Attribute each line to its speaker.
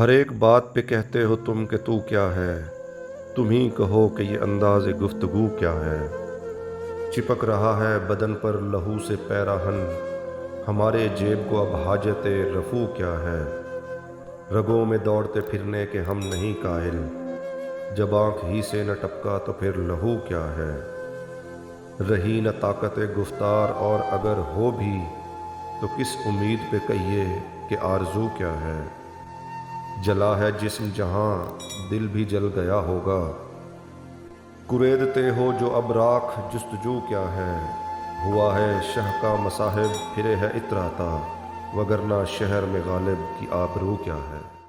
Speaker 1: ہر ایک بات پہ کہتے ہو تم کہ تو کیا ہے، تم ہی کہو کہ یہ انداز گفتگو کیا ہے۔ چپک رہا ہے بدن پر لہو سے پیراہن، ہمارے جیب کو اب حاجت رفو کیا ہے۔ رگوں میں دوڑتے پھرنے کے ہم نہیں قائل، جب آنکھ ہی سے نہ ٹپکا تو پھر لہو کیا ہے۔ رہی نہ طاقت گفتار اور اگر ہو بھی تو کس امید پہ کہیے کہ آرزو کیا ہے۔ جلا ہے جسم جہاں دل بھی جل گیا ہوگا، کریدتے ہو جو اب راکھ جستجو کیا ہے۔ ہوا ہے شہ کا مصاحب پھرے ہے اتراتا، وگرنہ شہر میں غالب کی آبرو کیا ہے۔